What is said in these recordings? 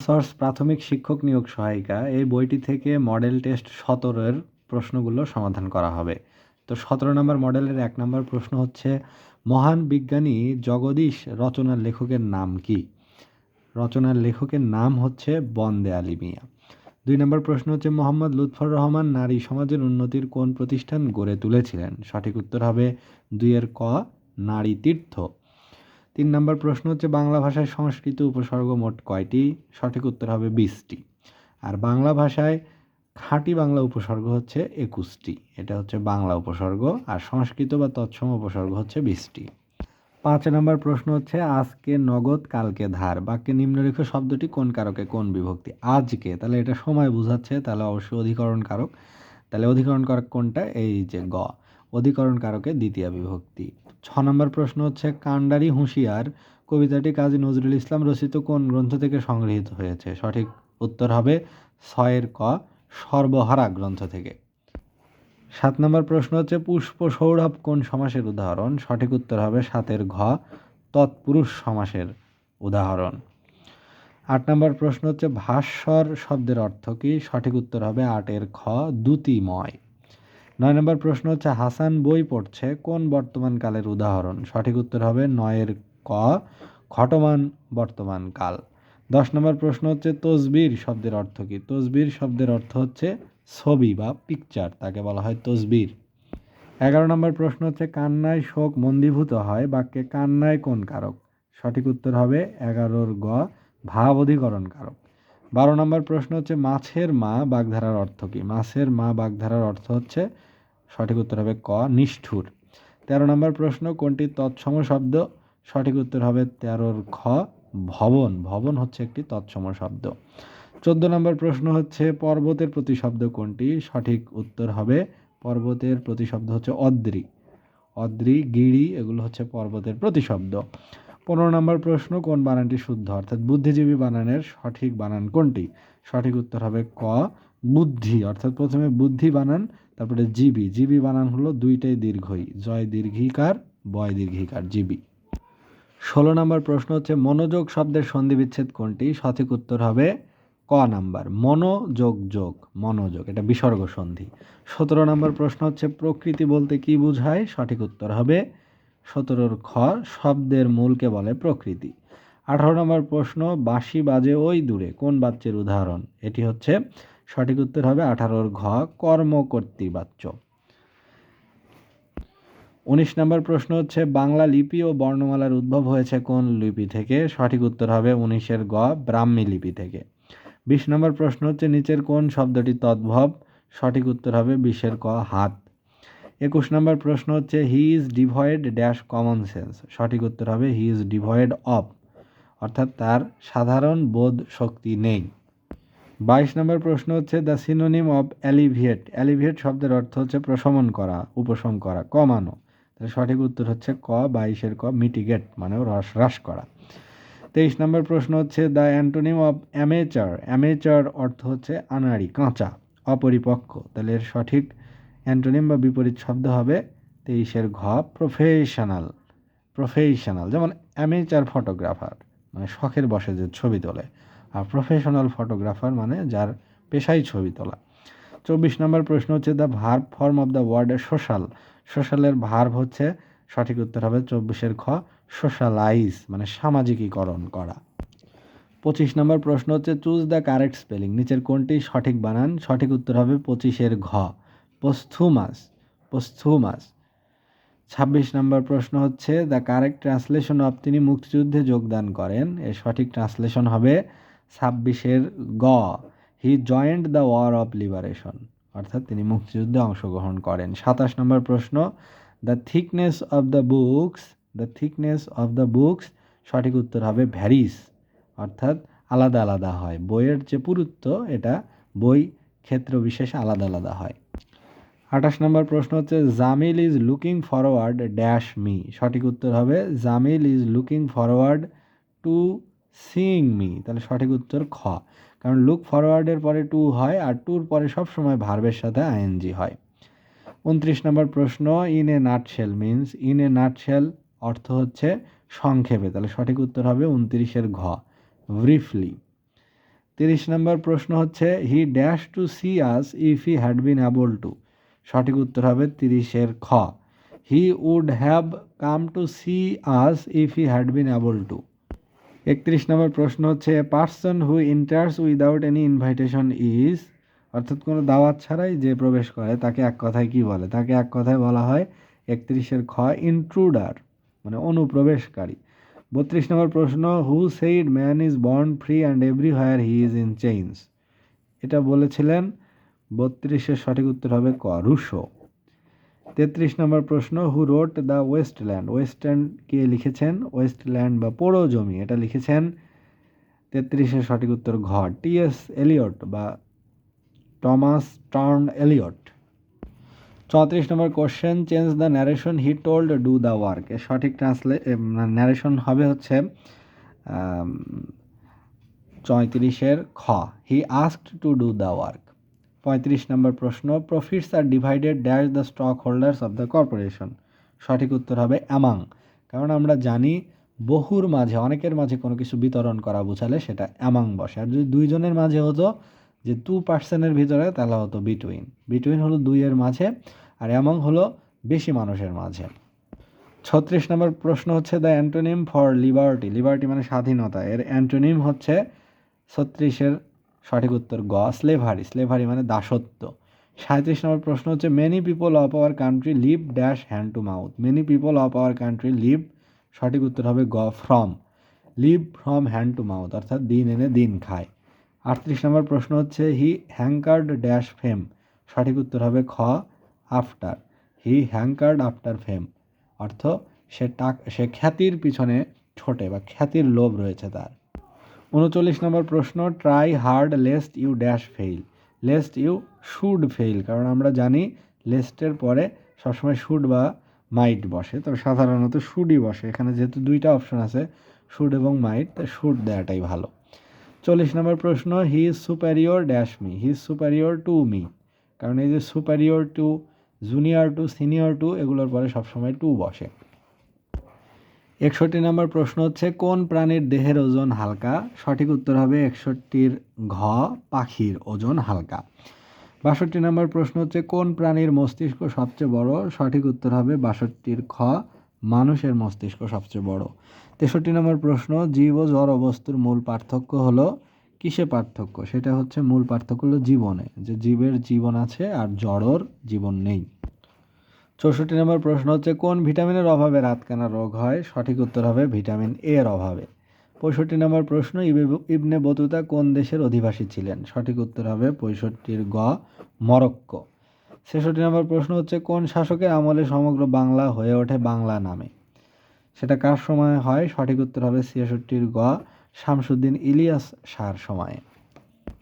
Source প্রাথমিক শিক্ষক নিয়োগ সহায়িকা এই বইটি থেকে মডেল টেস্ট 17-এর প্রশ্নগুলো সমাধান করা হবে। তো 17 নম্বর মডেলের 1 নম্বর প্রশ্ন হচ্ছে, মহান বিজ্ঞানী জগদীশ রচনার লেখকের নাম কি? রচনার লেখকের নাম হচ্ছে বন্দে আলী মিয়া। 2 নম্বর প্রশ্ন হচ্ছে, মোহাম্মদ লুৎফর রহমান নারী সমাজের উন্নতির কোন প্রতিষ্ঠান গড়ে তুলেছিলেন? সঠিক উত্তর হবে 2-এর ক, নারী তীর্থ। 3 নম্বর প্রশ্ন হচ্ছে, বাংলা ভাষায় সংস্কৃত উপসর্গ মোট কয়টি? সঠিক উত্তর হবে 20টি। আর বাংলা ভাষায় খাঁটি বাংলা উপসর্গ হচ্ছে 21টি। এটা হচ্ছে বাংলা উপসর্গ, আর সংস্কৃত বা তৎসম উপসর্গ হচ্ছে 20টি। 5 নম্বর প্রশ্ন হচ্ছে, আজকে নগদ কালকে ধার বাক্যে নিম্নলিখিত শব্দটি কোন কারকে কোন বিভক্তি? আজকে, তাহলে এটা সময় বোঝাচ্ছে, তাহলে অবশ্যই অধিকরণ কারক। তাহলে অধিকরণ কারক কোনটা? এই যে গ, অধিকরণ কারকে দ্বিতীয় বিভক্তি। 6 নম্বর প্রশ্ন হচ্ছে, কান্ডারি হুঁশিয়ার কবিতাটি কাজী নজরুল ইসলাম রচিত কোন গ্রন্থ থেকে সংগৃহীত হয়েছে? সঠিক উত্তর হবে 6-এর ক, সর্বহারা গ্রন্থ থেকে। 7 নম্বর প্রশ্ন হচ্ছে, পুষ্প সৌরভ কোন সমাসের উদাহরণ? সঠিক উত্তর হবে 7-এর ঘ, তৎপুরুষ সমাসের উদাহরণ। 8 নম্বর প্রশ্ন হচ্ছে, ভাস্বর শব্দের অর্থ কী? সঠিক উত্তর হবে 8-এর খ, দ্যুতিময়। 9 নম্বর প্রশ্ন হচ্ছে, হাসান বই পড়ছে কোন বর্তমান কালের উদাহরণ? সঠিক উত্তর হবে 9-এর ক, ঘটমান বর্তমান কাল। 10 নম্বর প্রশ্ন হচ্ছে, তসবির শব্দের অর্থ কী? তসবির শব্দের অর্থ হচ্ছে ছবি বা পিকচার, তাকে বলা হয় তসবির। 11 নম্বর প্রশ্ন হচ্ছে, কান্নায় শোক মন্দীভূত হয় বাক্যে কান্নায় কোন কারক? সঠিক উত্তর হবে 11-র গ, ভাব অধিকরণ কারক। 12 নম্বর প্রশ্ন হচ্ছে, মাছের মা বাগধারার অর্থ কী? মাছের মা বাগধারার অর্থ হচ্ছে, সঠিক উত্তর হবে ক, নিষ্ঠুর। 13 নম্বর প্রশ্ন, কোনটি তৎসম শব্দ? সঠিক উত্তর হবে 13-র খ, ভবন। ভবন হচ্ছে একটি তৎসম শব্দ। 14 নম্বর প্রশ্ন হচ্ছে, পর্বতের প্রতিশব্দ কোনটি? সঠিক উত্তর হবে, পর্বতের প্রতিশব্দ হচ্ছে অদ্রি। অদ্রি, গিরি এগুলো হচ্ছে পর্বতের প্রতিশব্দ। 15 নম্বর প্রশ্ন, কোন বানানটি শুদ্ধ? অর্থাৎ বুদ্ধিজীবী বানানের সঠিক বানান কোনটি? সঠিক উত্তর হবে ক, বুদ্ধি। অর্থাৎ প্রথমে বুদ্ধি বানান, তারপরে জীবী। জীবী বানান হলো দুইটাই দীর্ঘই, জয় দীর্ঘিকার, বয় দীর্ঘিকার, জীবী। 16 নম্বর প্রশ্ন হচ্ছে, মনোযোগ শব্দের সন্ধি বিচ্ছেদ কোনটি? সঠিক উত্তর হবে ক নাম্বার, মনোযোগ যোগ, মনোযোগ, এটা বিসর্গ সন্ধি। 17 নম্বর প্রশ্ন হচ্ছে, প্রকৃতি বলতে কি বোঝায়? সঠিক উত্তর হবে 17-র খ, শব্দের মূলকে বলে প্রকৃতি। 18 নম্বর প্রশ্ন, বাঁশি বাজে ওই দূরে কোন বাচ্যের উদাহরণ? এটি হচ্ছে, সঠিক উত্তর হবে 18-র ঘ, কর্মকর্তৃ বাচ্য। 19 নম্বর প্রশ্ন হচ্ছে, বাংলা লিপি ও বর্ণমালার উদ্ভব হয়েছে কোন লিপি থেকে? সঠিক উত্তর হবে 19-এর গ, ব্রাহ্মী লিপি থেকে। 20 নম্বর প্রশ্ন হচ্ছে, নিচের কোন শব্দটি তদ্ভব? সঠিক উত্তর হবে 20-এর ক, হাত। 21 নম্বর প্রশ্ন হচ্ছে, he is devoid dash common sense. সঠিক উত্তর হবে হি ইজ ডিভয়েড অফ, অর্থাৎ তার সাধারণ বোধ শক্তি নেই। 22 নম্বর প্রশ্ন হচ্ছে, the synonym of alleviate. Alleviate শব্দের অর্থ হচ্ছে প্রশমন করা, উপশম করা, কমানো। তাহলে সঠিক উত্তর হচ্ছে ক, 22-এর ক, মিটিগেট, মানে হ্রাস করা। 23 নম্বর প্রশ্ন হচ্ছে, the antonym of amateur. Amateur অর্থ হচ্ছে আনাড়ি, কাঁচা, অপরিপক্ক। তাহলে এর সঠিক অ্যান্টোনিম বা বিপরীত শব্দ হবে 23-এর ঘ, প্রফেশনাল। প্রফেশনাল, যেমন অ্যামেচার ফটোগ্রাফার মানে শখের বশে যে ছবি তোলে, আর প্রফেশনাল ফটোগ্রাফার মানে যার পেশাই ছবি তোলা। 24 নম্বর প্রশ্ন হচ্ছে, the verb form of the word social. সোশ্যালের ভার্ব হচ্ছে, সঠিক উত্তর হবে 24-এর খ, সোশ্যালাইজ, মানে সামাজিকীকরণ করা। 25 নম্বর প্রশ্ন হচ্ছে, চুজ দ্য কারেক্ট স্পেলিং। নিচের কোনটি সঠিক বানান? সঠিক উত্তর হবে 25-এর ঘ, পোস্থুমাস, পোস্থুমাস। 26 নম্বর প্রশ্ন হচ্ছে, দ্য কারেক্ট ট্রান্সলেশন অফ, তিনি মুক্তিযুদ্ধে যোগদান করেন। এর সঠিক ট্রান্সলেশন হবে 26-এর গ, he joined the war of liberation, অর্থাৎ তিনি মুক্তিযুদ্ধে অংশগ্রহণ করেন। 27 নম্বর প্রশ্ন, the thickness of the books, the thickness of the books, সঠিক উত্তর হবে ভ্যারিস, অর্থাৎ আলাদা আলাদা হয়। বইয়ের যে পুরুত্ব, এটা বই ক্ষেত্র বিশেষে আলাদা আলাদা হয়। 28 নম্বর প্রশ্ন হচ্ছে, Jamil is looking forward dash me. সঠিক উত্তর হবে Jamil is looking forward to seeing me. তাহলে সঠিক উত্তর খ, কারণ লুক ফরওয়ার্ডের পরে টু হয়, আর টুর পরে সবসময় ভার্বের সাথে আইএনজি হয়। 29 নম্বর প্রশ্ন, in a nutshell means. In a nutshell অর্থ হচ্ছে সংক্ষেপে। তাহলে সঠিক উত্তর হবে 29-এর ঘ, ব্রিফলি। 30 নম্বর প্রশ্ন হচ্ছে he dash to see us if he had been able to. সঠিক উত্তর হবে 30-এর খ। He would have come to see us if he had been able to. 31 নম্বর প্রশ্ন হচ্ছে a person who enters without any invitation is, অর্থাৎ কোনো দাওয়াত ছাড়াই যে প্রবেশ করে তাকে এক কথায় কি বলে? তাকে এক কথায় বলা হয় 31-এর খ ইন্ট্রুডার, মানে অনুপ্রবেশকারী। 32 নম্বর প্রশ্ন who said man is born free and everywhere he is in chains. এটা বলেছিলেন 32-এর সঠিক উত্তর হবে ক রুশো। 33 নম্বর প্রশ্ন হু রোট দ্য ওয়েস্টল্যান্ড। ওয়েস্টল্যান্ড কে লিখেছেন? ওয়েস্টল্যান্ড বা পোড়ো জমি, এটা লিখেছেন 33-এর সঠিক উত্তর ঘ টি.এস. এলিয়ট বা টমাস টার্ন এলিয়ট। 34 নম্বর question change the narration he told do the work. এর সঠিক ন্যারেশন হবে হচ্ছে 34-এর খ he asked to do the work. 35 নম্বর প্রশ্ন profits are divided dash the stock holders of the corporation. সঠিক উত্তর হবে অ্যামাং, কারণ আমরা জানি বহুর মাঝে, অনেকের মাঝে কোনো কিছু বিতরণ করা বোঝালে সেটা অ্যামাং বসে। আর যদি দুইজনের মাঝে হতো যে 2% ভিতরে, তাহলে হতো বিটুইন। বিটুইন হলো দুইয়ের মাঝে, আর অ্যামাং হলো বেশি মানুষের মাঝে। 36 নম্বর প্রশ্ন হচ্ছে the antonym for liberty. Liberty মানে স্বাধীনতা, এর অ্যান্টোনিম হচ্ছে 36-এর সঠিক উত্তর গ স্লেভারি। স্লেভারি মানে দাসত্ব। 37 নম্বর প্রশ্ন হচ্ছে many people of our country live dash hand to mouth. Many people of our country live, সঠিক উত্তর হবে গ from. Live from hand to mouth, অর্থাৎ দিন এনে দিন খায়। 38 নম্বর প্রশ্ন হচ্ছে হি হ্যাঙ্কার্ড ড্যাশ ফেম। সঠিক উত্তর হবে খ আফটার। হি হ্যাঙ্কার্ড আফটার ফেম, অর্থ সে খ্যাতির পিছনে ছোটে বা খ্যাতির লোভ রয়েছে তার। 39 নম্বর প্রশ্ন try hard lest you dash fail. Lest you should fail, কারণ আমরা জানি লেস্টের পরে সবসময় শুড বা মাইট বসে, তবে সাধারণত শুডই বসে। এখানে যেহেতু দুইটা অপশন আছে শুড এবং মাইট, তাই শুড দেওয়াটাই ভালো। 40 নম্বর প্রশ্ন he is superior dash me. He is superior to me, কারণ এই যে superior to, junior to, senior to, এগুলোর পরে সবসময় টু বসে। 61 নম্বর প্রশ্ন হচ্ছে কোন প্রাণীর দেহের ওজন হালকা। সঠিক উত্তর হবে 61-র ঘ পাখির ওজন হালকা। 62 নম্বর প্রশ্ন হচ্ছে কোন প্রাণীর মস্তিষ্ক সবচেয়ে বড়। সঠিক উত্তর হবে 62-র খ মানুষের মস্তিষ্ক সবচেয়ে বড়। 63 নম্বর প্রশ্ন জীব ও জড় বস্তুর মূল পার্থক্য হলো, কিসে পার্থক্য? সেটা হচ্ছে মূল পার্থক্য হলো জীবনে, যে জীবের জীবন আছে আর জড়র জীবন নেই। 64 নম্বর প্রশ্ন হচ্ছে কোন ভিটামিনের অভাবে রাতকানা রোগ হয়। সঠিক উত্তর হবে ভিটামিন এ এর অভাবে। 65 নম্বর প্রশ্ন ইবনে বতুতা কোন দেশের অধিবাসী ছিলেন। সঠিক উত্তর হবে 65-র গ মরক্কো। 66 নম্বর প্রশ্ন হচ্ছে কোন শাসকের আমলে সমগ্র বাংলা হয়ে ওঠে বাংলা নামে। সেটা কার সময় হয়। সঠিক উত্তর হবে 66-র গ শামসুদ্দিন ইলিয়াস শাহর সময়ে।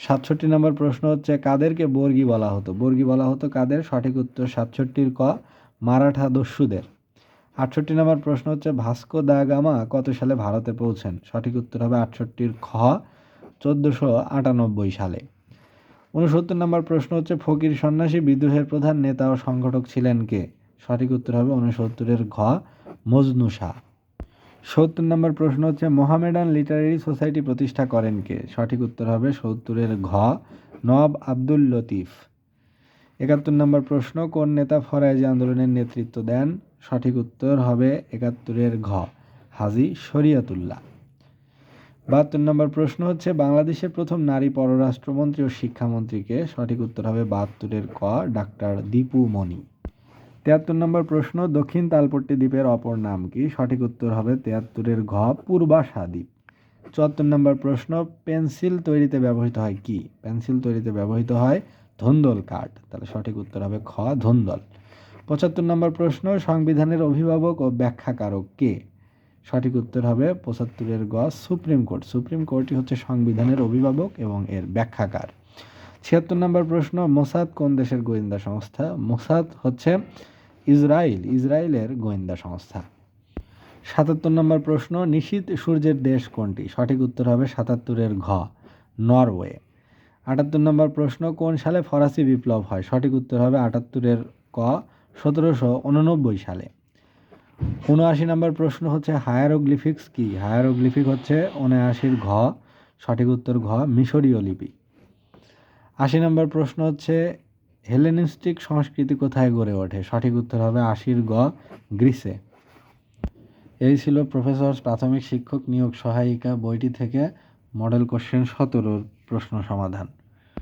67 নম্বর প্রশ্ন হচ্ছে কাদেরকে বর্গী বলা হতো। বর্গী বলা হতো কাদের। সঠিক উত্তর 67-র ক মারাঠা দস্যুদের। 68 নম্বর প্রশ্ন হচ্ছে ভাস্কো দা গামা কত সালে ভারতে পৌঁছেন। সঠিক উত্তর হবে 68-র খ 1498 সালে। 69 নম্বর প্রশ্ন হচ্ছে ফকির সন্ন্যাসী বিদ্রোহের প্রধান নেতা ও সংগঠক ছিলেন কে। সঠিক উত্তর হবে 69-এর ঘ মজনু শাহ। 70 নম্বর প্রশ্ন হচ্ছে মোহামেডান লিটারেরি সোসাইটি প্রতিষ্ঠা করেন কে। সঠিক উত্তর হবে 70-এর ঘ নব আব্দুল লতিফ। 71 নম্বর প্রশ্ন কোন নেতা ফরাজি আন্দোলনের নেতৃত্ব দেন। সঠিক উত্তর হবে 71-এর ঘ হাজী শরিয়তুল্লাহ। 72 নম্বর প্রশ্ন হচ্ছে বাংলাদেশের প্রথম নারী পররাষ্ট্রমন্ত্রী ও শিক্ষামন্ত্রীকে। সঠিক উত্তর হবে 72-এর ক ডাক্তার দীপু মনি। 73 নম্বর প্রশ্ন দক্ষিণ তালপট্টি দ্বীপের অপর নাম কি। সঠিক উত্তর হবে 73-এর ঘ পূর্বাশা দ্বীপ। 74 নম্বর প্রশ্ন পেন্সিল তৈরিতে ব্যবহৃত হয় কি। পেন্সিল তৈরিতে ব্যবহৃত হয় ধুন্দল কাঠ, তাহলে সঠিক উত্তর হবে খ ধুন্দল। 75 নম্বর প্রশ্ন সংবিধানের অভিভাবক ও ব্যাখ্যাকারক কে। সঠিক উত্তর হবে 75-এর গ সুপ্রিম কোর্ট। সুপ্রিম কোর্টই হচ্ছে সংবিধানের অভিভাবক এবং এর ব্যাখ্যাকার। 76 নম্বর প্রশ্ন মোসাদ কোন দেশের গোয়েন্দা সংস্থা। মোসাদ হচ্ছে ইসরায়েলের গোয়েন্দা সংস্থা। 77 নম্বর প্রশ্ন নিশীথ সূর্যের দেশ কোনটি। সঠিক উত্তর হবে 77-এর ঘ নরওয়ে। 78 নম্বর প্রশ্ন কোন সালে ফরাসি বিপ্লব হয়। সঠিক উত্তর হবে 78-এর ক 1789 সালে। 79 নম্বর প্রশ্ন হচ্ছে হায়ারোগ্লিফিক্স কি। হায়ারোগ্লিফিক হচ্ছে 79-র ঘ সঠিক উত্তর ঘ মিশরীয় লিপি। ৮০ নম্বর প্রশ্ন হচ্ছে হেলেনিস্টিক সংস্কৃতি কোথায় গড়ে ওঠে? সঠিক উত্তর হবে ৮০ গ গ্রিসে। এই ছিল প্রফেসর প্রাথমিক শিক্ষক নিয়োগ সহায়িকা বইটি থেকে মডেল কোশ্চেন 17 প্রশ্ন সমাধান।